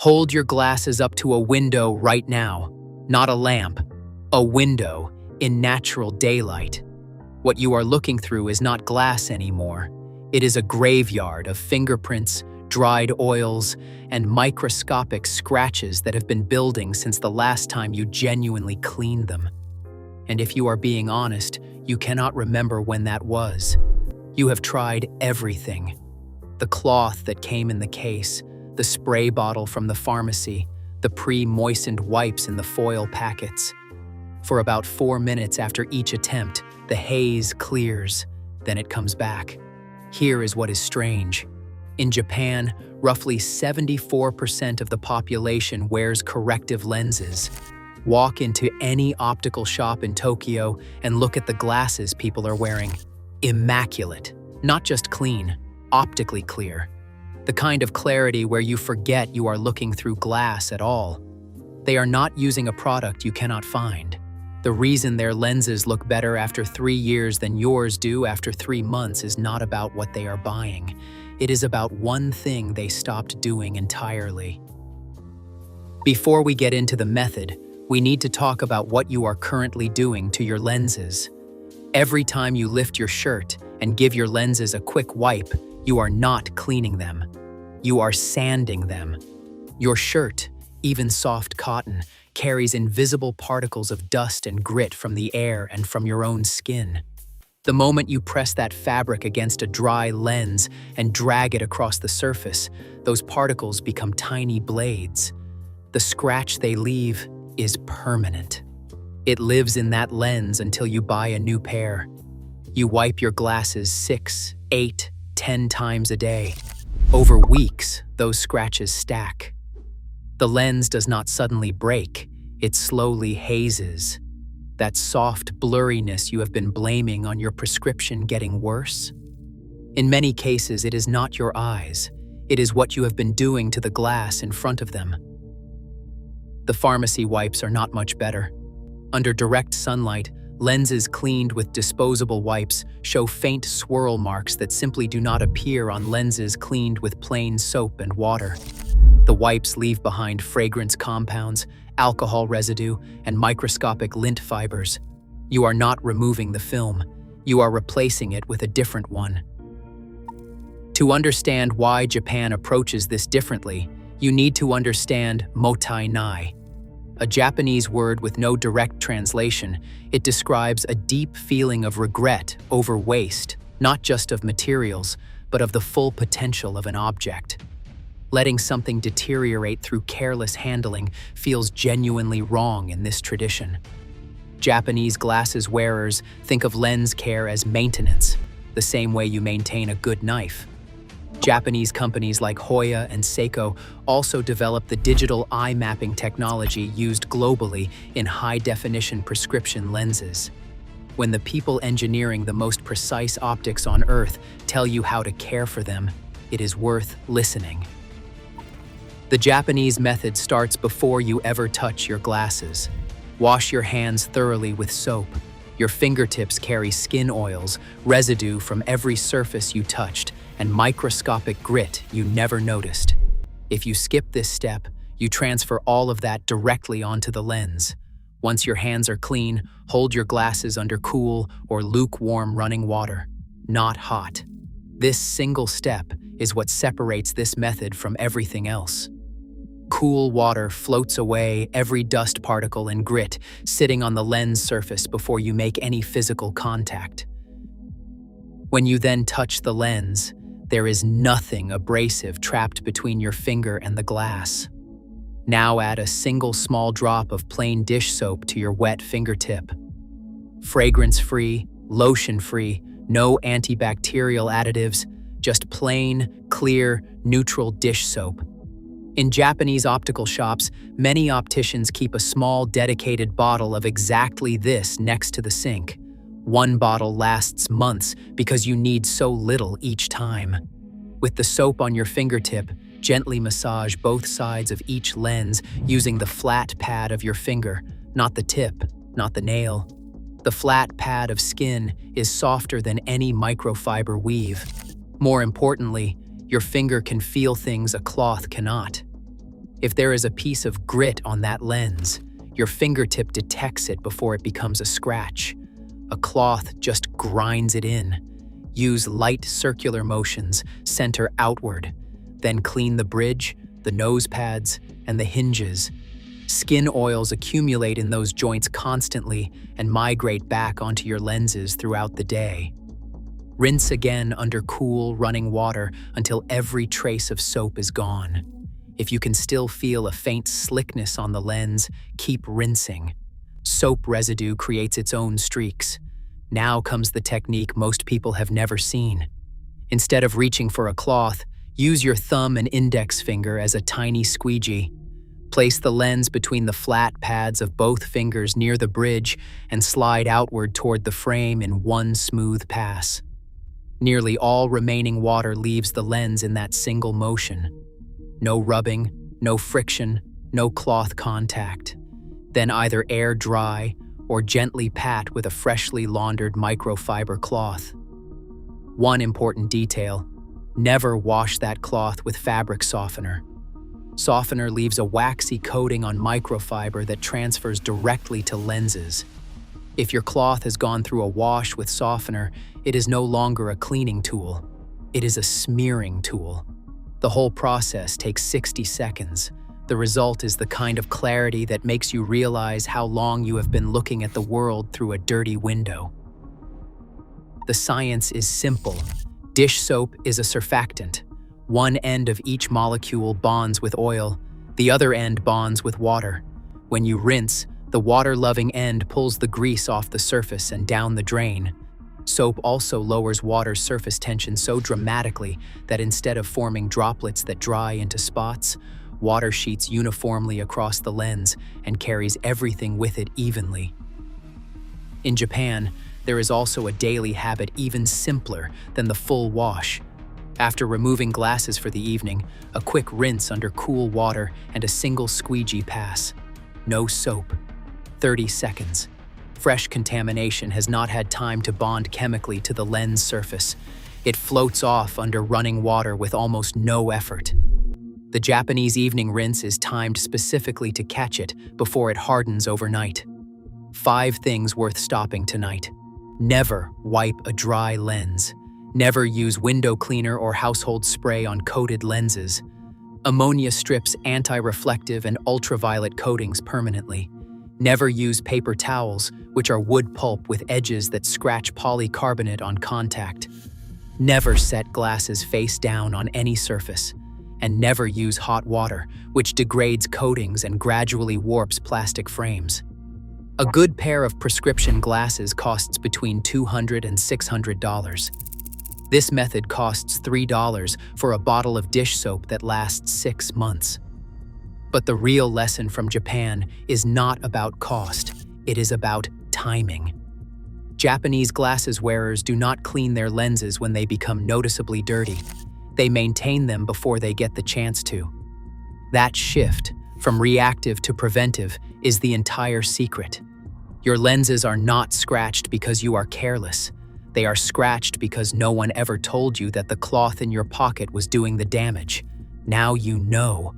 Hold your glasses up to a window right now, not a lamp, a window in natural daylight. What you are looking through is not glass anymore. It is a graveyard of fingerprints, dried oils, and microscopic scratches that have been building since the last time you genuinely cleaned them. And if you are being honest, you cannot remember when that was. You have tried everything. The cloth that came in the case, the spray bottle from the pharmacy, the pre-moistened wipes in the foil packets. For about 4 minutes after each attempt, the haze clears, then it comes back. Here is what is strange. In Japan, roughly 74% of the population wears corrective lenses. Walk into any optical shop in Tokyo and look at the glasses people are wearing. Immaculate, not just clean, optically clear. The kind of clarity where you forget you are looking through glass at all. They are not using a product you cannot find. The reason their lenses look better after 3 years than yours do after 3 months is not about what they are buying. It is about one thing they stopped doing entirely. Before we get into the method, we need to talk about what you are currently doing to your lenses. Every time you lift your shirt and give your lenses a quick wipe, you are not cleaning them. You are sanding them. Your shirt, even soft cotton, carries invisible particles of dust and grit from the air and from your own skin. The moment you press that fabric against a dry lens and drag it across the surface, those particles become tiny blades. The scratch they leave is permanent. It lives in that lens until you buy a new pair. You wipe your glasses 6, 8, 10 times a day. Over weeks, those scratches stack. The lens does not suddenly break, it slowly hazes. That soft blurriness you have been blaming on your prescription getting worse? In many cases, it is not your eyes. It is what you have been doing to the glass in front of them. The pharmacy wipes are not much better. Under direct sunlight, lenses cleaned with disposable wipes show faint swirl marks that simply do not appear on lenses cleaned with plain soap and water. The wipes leave behind fragrance compounds, alcohol residue, and microscopic lint fibers. You are not removing the film. You are replacing it with a different one. To understand why Japan approaches this differently, you need to understand motai nai. A Japanese word with no direct translation, it describes a deep feeling of regret over waste, not just of materials, but of the full potential of an object. Letting something deteriorate through careless handling feels genuinely wrong in this tradition. Japanese glasses wearers think of lens care as maintenance, the same way you maintain a good knife. Japanese companies like Hoya and Seiko also developed the digital eye mapping technology used globally in high-definition prescription lenses. When the people engineering the most precise optics on Earth tell you how to care for them, it is worth listening. The Japanese method starts before you ever touch your glasses. Wash your hands thoroughly with soap. Your fingertips carry skin oils, residue from every surface you touched, and microscopic grit you never noticed. If you skip this step, you transfer all of that directly onto the lens. Once your hands are clean, hold your glasses under cool or lukewarm running water, not hot. This single step is what separates this method from everything else. Cool water floats away every dust particle and grit sitting on the lens surface before you make any physical contact. When you then touch the lens, there is nothing abrasive trapped between your finger and the glass. Now add a single small drop of plain dish soap to your wet fingertip. Fragrance-free, lotion-free, no antibacterial additives, just plain, clear, neutral dish soap. In Japanese optical shops, many opticians keep a small dedicated bottle of exactly this next to the sink. One bottle lasts months because you need so little each time. With the soap on your fingertip, gently massage both sides of each lens using the flat pad of your finger, not the tip, not the nail. The flat pad of skin is softer than any microfiber weave. More importantly, your finger can feel things a cloth cannot. If there is a piece of grit on that lens, your fingertip detects it before it becomes a scratch. A cloth just grinds it in. Use light circular motions, center outward. Then clean the bridge, the nose pads, and the hinges. Skin oils accumulate in those joints constantly and migrate back onto your lenses throughout the day. Rinse again under cool, running water until every trace of soap is gone. If you can still feel a faint slickness on the lens, keep rinsing. Soap residue creates its own streaks. Now comes the technique most people have never seen. Instead of reaching for a cloth, use your thumb and index finger as a tiny squeegee. Place the lens between the flat pads of both fingers near the bridge and slide outward toward the frame in one smooth pass. Nearly all remaining water leaves the lens in that single motion. No rubbing, no friction, no cloth contact. Then either air dry or gently pat with a freshly laundered microfiber cloth. One important detail: never wash that cloth with fabric softener. Softener leaves a waxy coating on microfiber that transfers directly to lenses. If your cloth has gone through a wash with softener, it is no longer a cleaning tool. It is a smearing tool. The whole process takes 60 seconds. The result is the kind of clarity that makes you realize how long you have been looking at the world through a dirty window. The science is simple. Dish soap is a surfactant. One end of each molecule bonds with oil, the other end bonds with water. When you rinse, the water-loving end pulls the grease off the surface and down the drain. Soap also lowers water's surface tension so dramatically that instead of forming droplets that dry into spots, water sheets uniformly across the lens and carries everything with it evenly. In Japan, there is also a daily habit even simpler than the full wash. After removing glasses for the evening, a quick rinse under cool water and a single squeegee pass. No soap. 30 seconds. Fresh contamination has not had time to bond chemically to the lens surface. It floats off under running water with almost no effort. The Japanese evening rinse is timed specifically to catch it before it hardens overnight. 5 things worth stopping tonight. Never wipe a dry lens. Never use window cleaner or household spray on coated lenses. Ammonia strips anti-reflective and ultraviolet coatings permanently. Never use paper towels, which are wood pulp with edges that scratch polycarbonate on contact. Never set glasses face down on any surface. And never use hot water, which degrades coatings and gradually warps plastic frames. A good pair of prescription glasses costs between $200 and $600. This method costs $3 for a bottle of dish soap that lasts 6 months. But the real lesson from Japan is not about cost, it is about timing. Japanese glasses wearers do not clean their lenses when they become noticeably dirty. They maintain them before they get the chance to. That shift, from reactive to preventive, is the entire secret. Your lenses are not scratched because you are careless. They are scratched because no one ever told you that the cloth in your pocket was doing the damage. Now you know.